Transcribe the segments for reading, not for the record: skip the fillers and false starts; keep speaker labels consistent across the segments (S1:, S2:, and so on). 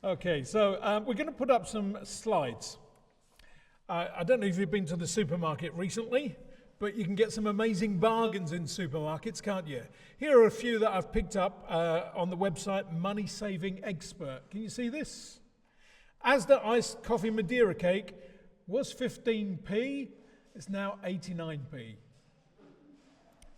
S1: Okay, so we're going to put up some slides. I don't know if you've been to the supermarket recently, but you can get some amazing bargains in supermarkets, can't you? Here are a few that I've picked up on the website Money Saving Expert. Can you see this? Asda iced coffee Madeira cake was 15p, it's now 89p.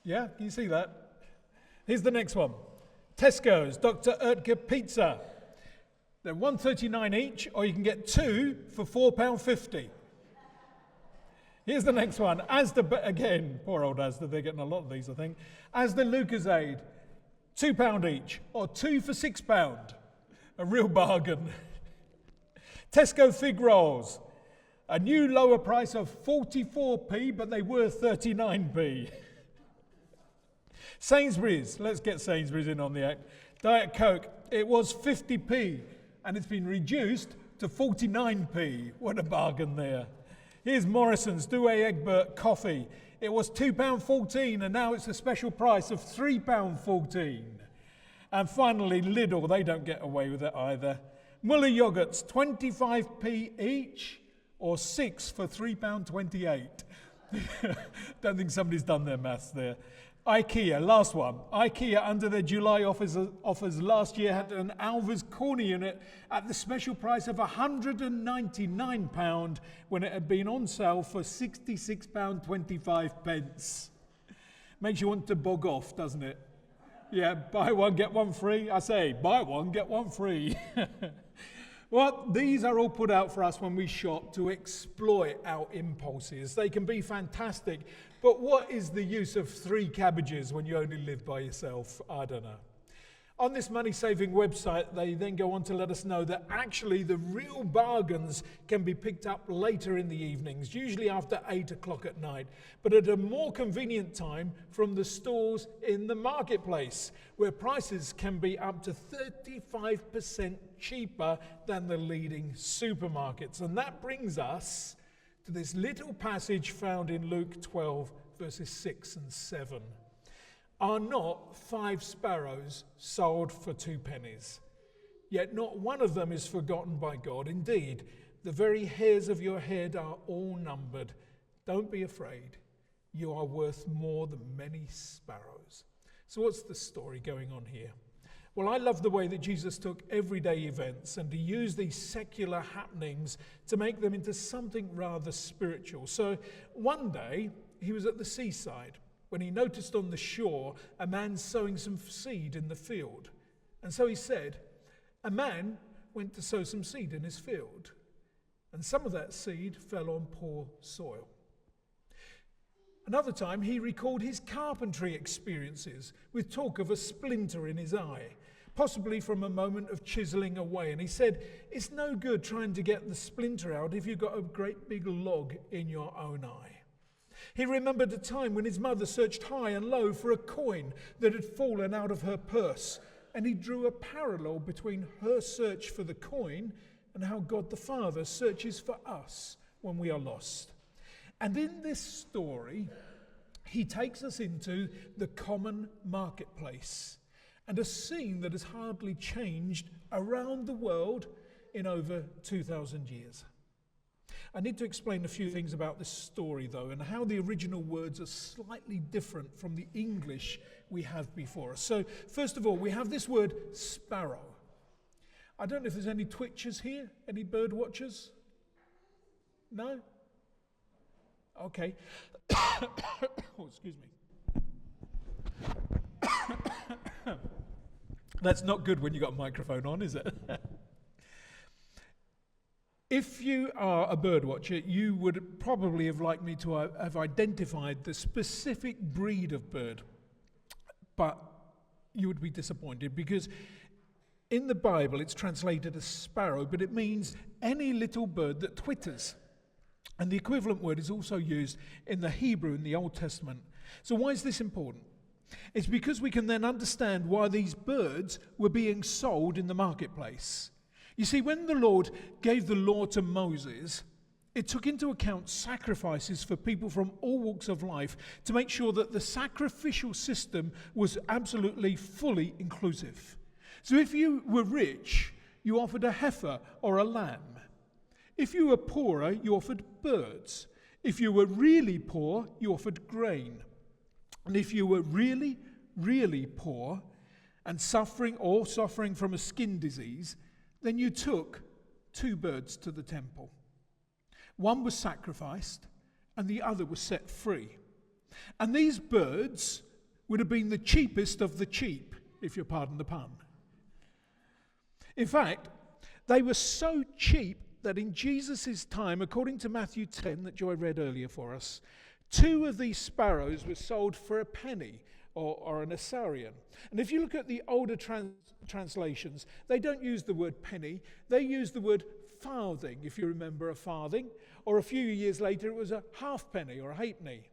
S1: Yeah, can you see that? Here's the next one. Tesco's Dr. Oetker pizza. They're $1.39 each, or you can get two for £4.50. Here's the next one. Asda, again, poor old Asda, they're getting a lot of these, I think. Asda Lucozade, £2 each, or two for £6. A real bargain. Tesco fig rolls, a new lower price of 44p, but they were 39p. Sainsbury's, let's get Sainsbury's in on the act. Diet Coke, it was 50p, and it's been reduced to 49p. What a bargain there. Here's Morrison's Douai Egbert coffee. It was £2.14, and now it's a special price of £3.14. And finally, Lidl, they don't get away with it either. Muller yogurts, 25p each, or 6 for £3.28. Don't think somebody's done their maths there. IKEA, last one. IKEA, under their July offers last year, had an Alva's corner unit at the special price of £199 when it had been on sale for £66.25. Makes you want to bog off, doesn't it? Yeah, buy one, get one free. I say, buy one, get one free. Well, these are all put out for us when we shop to exploit our impulses. They can be fantastic, but what is the use of 3 cabbages when you only live by yourself? I don't know. On this money-saving website, they then go on to let us know that actually the real bargains can be picked up later in the evenings, usually after 8 o'clock at night, but at a more convenient time from the stores in the marketplace, where prices can be up to 35% cheaper than the leading supermarkets. And that brings us to this little passage found in Luke 12, verses 6 and 7. Are not 5 sparrows sold for 2 pennies? Yet not one of them is forgotten by God. Indeed, the very hairs of your head are all numbered. Don't be afraid. You are worth more than many sparrows. So what's the story going on here? Well, I love the way that Jesus took everyday events and he used these secular happenings to make them into something rather spiritual. So one day he was at the seaside when he noticed on the shore a man sowing some seed in the field. And so he said, a man went to sow some seed in his field, and some of that seed fell on poor soil. Another time he recalled his carpentry experiences with talk of a splinter in his eye, possibly from a moment of chiseling away. And he said, it's no good trying to get the splinter out if you've got a great big log in your own eye. He remembered a time when his mother searched high and low for a coin that had fallen out of her purse, and he drew a parallel between her search for the coin and how God the Father searches for us when we are lost. And in this story, he takes us into the common marketplace and a scene that has hardly changed around the world in over 2,000 years. I need to explain a few things about this story, though, and how the original words are slightly different from the English we have before us. So, first of all, we have this word sparrow. I don't know if there's any twitchers here, any bird watchers? No? Okay. Oh, excuse me. That's not good when you've got a microphone on, is it? If you are a bird watcher, you would probably have liked me to have identified the specific breed of bird, but you would be disappointed because in the Bible it's translated as sparrow, but it means any little bird that twitters. And the equivalent word is also used in the Hebrew in the Old Testament. So why is this important? It's because we can then understand why these birds were being sold in the marketplace. You see, when the Lord gave the law to Moses, it took into account sacrifices for people from all walks of life to make sure that the sacrificial system was absolutely fully inclusive. So if you were rich, you offered a heifer or a lamb. If you were poorer, you offered birds. If you were really poor, you offered grain. And if you were really, really poor and suffering from a skin disease, then you took 2 birds to the temple. One was sacrificed and the other was set free. And these birds would have been the cheapest of the cheap, if you pardon the pun. In fact, they were so cheap that in Jesus' time, according to Matthew 10 that Joy read earlier for us, 2 of these sparrows were sold for a penny or an assarion. And if you look at the older translations, they don't use the word penny, they use the word farthing, if you remember a farthing, or a few years later it was a halfpenny or a halfpenny.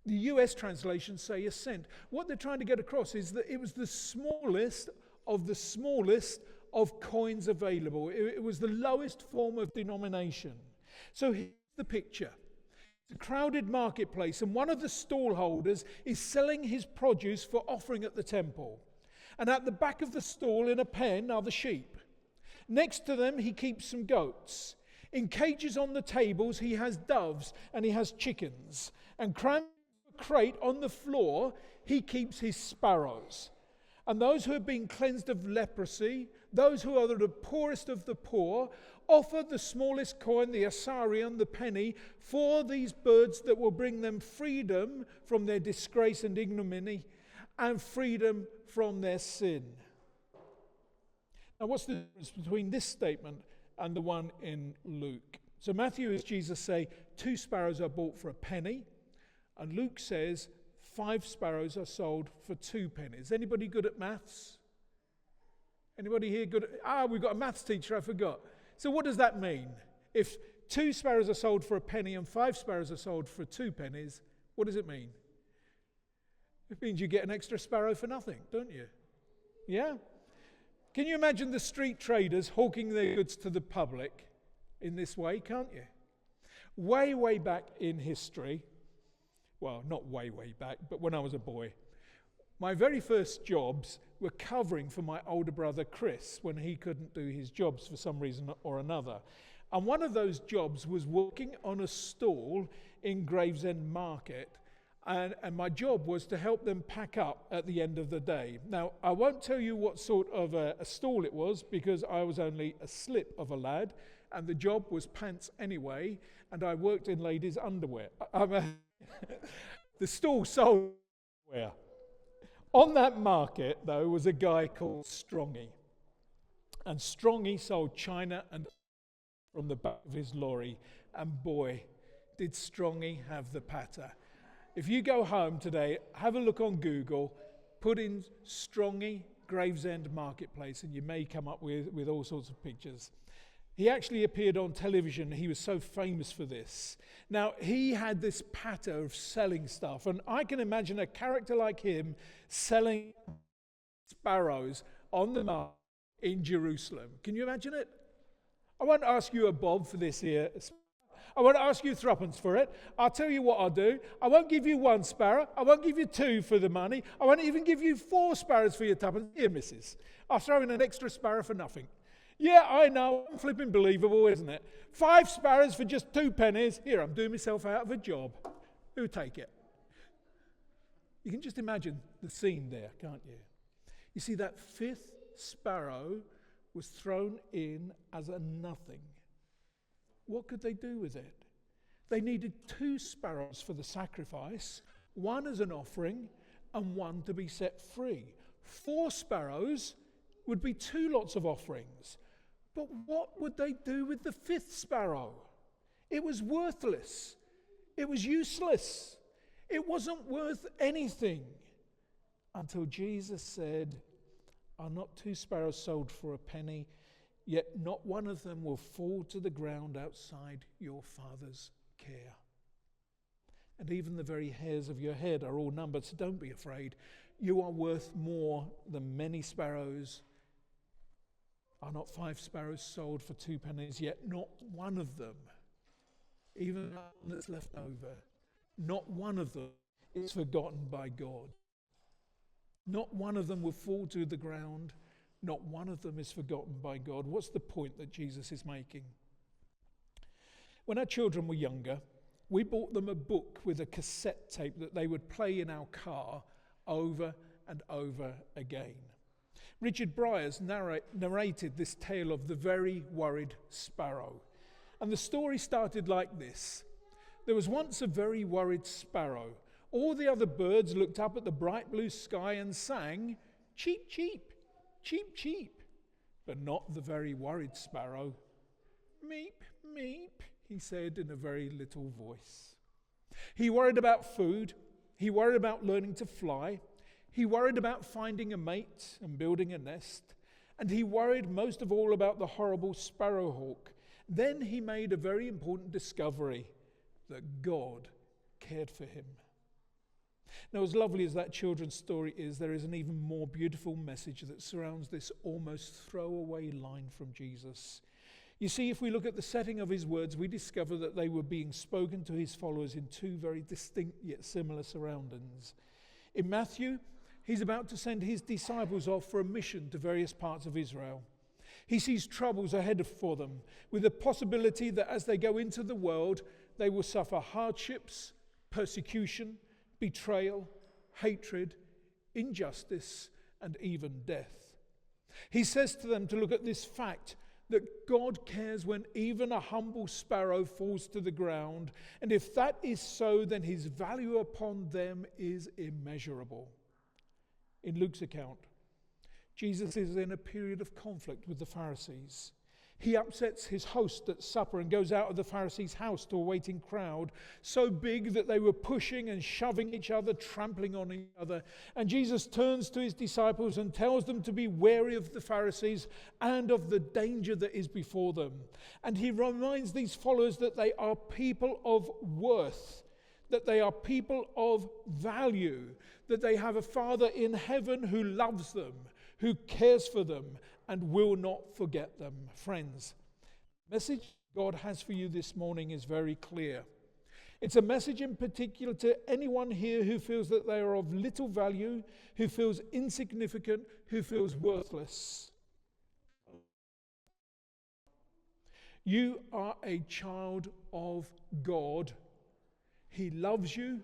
S1: The US translations say a cent. What they're trying to get across is that it was the smallest of coins available. It was the lowest form of denomination. So here's the picture. It's a crowded marketplace, and one of the stallholders is selling his produce for offering at the temple. And at the back of the stall in a pen are the sheep. Next to them he keeps some goats. In cages on the tables he has doves and he has chickens. And crammed in a crate on the floor he keeps his sparrows. And those who have been cleansed of leprosy, those who are the poorest of the poor, offer the smallest coin, the assarion, the penny, for these birds that will bring them freedom from their disgrace and ignominy and freedom from their sin. Now, what's the difference between this statement and the one in Luke? So Matthew, as Jesus say, 2 sparrows are bought for a penny, and Luke says 5 sparrows are sold for 2 pennies. Anybody good at maths? Anybody here good at... we've got a maths teacher, I forgot. So what does that mean? If 2 sparrows are sold for a penny and 5 sparrows are sold for 2 pennies, what does it mean? It means you get an extra sparrow for nothing, don't you? Yeah? Can you imagine the street traders hawking their goods to the public in this way, can't you? Way, way back in history, well, not way, way back, but when I was a boy, my very first jobs were covering for my older brother Chris when he couldn't do his jobs for some reason or another. And one of those jobs was working on a stall in Gravesend Market. And my job was to help them pack up at the end of the day. Now, I won't tell you what sort of a stall it was because I was only a slip of a lad and the job was pants anyway, and I worked in ladies' underwear. The stall sold underwear. On that market, though, was a guy called Strongy. And Strongy sold china and from the back of his lorry. And boy, did Strongy have the patter. If you go home today, have a look on Google, put in Strongy Gravesend Marketplace, and you may come up with all sorts of pictures. He actually appeared on television. He was so famous for this. Now, he had this patter of selling stuff, and I can imagine a character like him selling sparrows on the market in Jerusalem. Can you imagine it? I won't ask you a bob for this here. I won't ask you threepence for it. I'll tell you what I'll do. I won't give you 1 sparrow. I won't give you 2 for the money. I won't even give you 4 sparrows for your tuppence. Here, missus. I'll throw in an extra sparrow for nothing. Yeah, I know. Flipping believable, isn't it? 5 sparrows for just 2 pennies. Here, I'm doing myself out of a job. Who'll take it? You can just imagine the scene there, can't you? You see, that 5th sparrow was thrown in as a nothing. What could they do with it? They needed 2 sparrows for the sacrifice, 1 as an offering, and 1 to be set free. 4 sparrows would be 2 lots of offerings. But what would they do with the 5th sparrow? It was worthless. It was useless. It wasn't worth anything. Until Jesus said, "Are not 2 sparrows sold for a penny? Yet not one of them will fall to the ground outside your Father's care. And even the very hairs of your head are all numbered, so don't be afraid. You are worth more than many sparrows. Are not 5 sparrows sold for 2 pennies? Yet not one of them, even the one that's left over, not one of them is forgotten by God. Not one of them will fall to the ground Not one of them is forgotten by God. What's the point that Jesus is making? When our children were younger, we bought them a book with a cassette tape that they would play in our car over and over again. Richard Bryars narrated this tale of the very worried sparrow. And the story started like this. There was once a very worried sparrow. All the other birds looked up at the bright blue sky and sang, "Cheep, cheep, cheep, cheep." But not the very worried sparrow. "Meep, meep," he said in a very little voice. He worried about food. He worried about learning to fly. He worried about finding a mate and building a nest. And he worried most of all about the horrible sparrowhawk. Then he made a very important discovery, that God cared for him. Now, as lovely as that children's story is, there is an even more beautiful message that surrounds this almost throwaway line from Jesus. You see, if we look at the setting of his words, we discover that they were being spoken to his followers in two very distinct yet similar surroundings. In Matthew, he's about to send his disciples off for a mission to various parts of Israel. He sees troubles ahead for them, with the possibility that as they go into the world, they will suffer hardships, persecution, betrayal, hatred, injustice, and even death. He says to them to look at this fact that God cares when even a humble sparrow falls to the ground, and if that is so, then his value upon them is immeasurable. In Luke's account, Jesus is in a period of conflict with the Pharisees. He upsets his host at supper and goes out of the Pharisees' house to a waiting crowd, so big that they were pushing and shoving each other, trampling on each other. And Jesus turns to his disciples and tells them to be wary of the Pharisees and of the danger that is before them. And he reminds these followers that they are people of worth, that they are people of value, that they have a Father in heaven who loves them, who cares for them, and will not forget them. Friends, the message God has for you this morning is very clear. It's a message in particular to anyone here who feels that they are of little value, who feels insignificant, who feels worthless. You are a child of God. He loves you,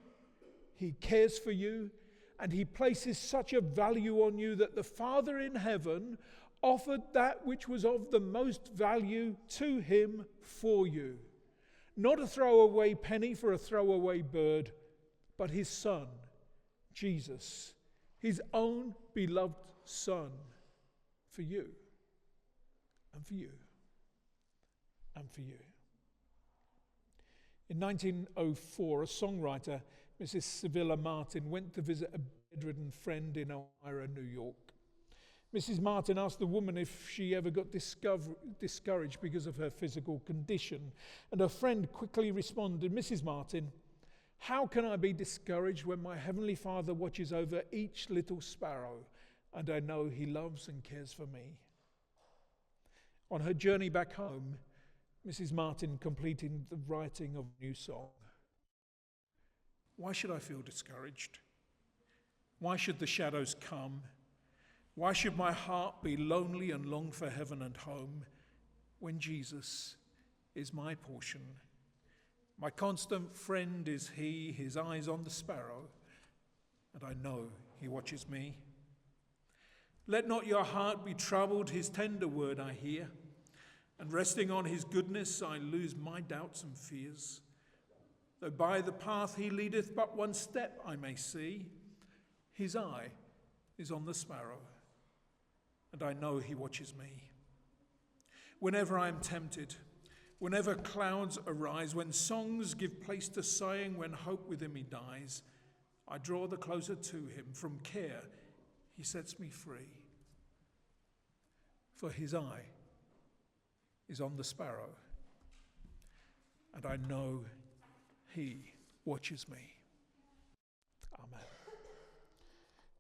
S1: he cares for you, and he places such a value on you that the Father in heaven offered that which was of the most value to him for you. Not a throwaway penny for a throwaway bird, but his Son, Jesus, his own beloved Son, for you, and for you, and for you. In 1904, a songwriter, Mrs. Sevilla Martin, went to visit a bedridden friend in Elmira, New York. Mrs. Martin asked the woman if she ever got discouraged because of her physical condition, and her friend quickly responded, "Mrs. Martin, how can I be discouraged when my Heavenly Father watches over each little sparrow, and I know he loves and cares for me?" On her journey back home, Mrs. Martin completed the writing of a new song. Why should I feel discouraged? Why should the shadows come? Why should my heart be lonely and long for heaven and home when Jesus is my portion? My constant friend is he, his eyes on the sparrow, and I know he watches me. Let not your heart be troubled, his tender word I hear, and resting on his goodness I lose my doubts and fears. Though by the path he leadeth but one step I may see, his eye is on the sparrow, and I know he watches me. Whenever I am tempted, whenever clouds arise, when songs give place to sighing, when hope within me dies, I draw the closer to him. From care he sets me free, for his eye is on the sparrow, and I know he watches me.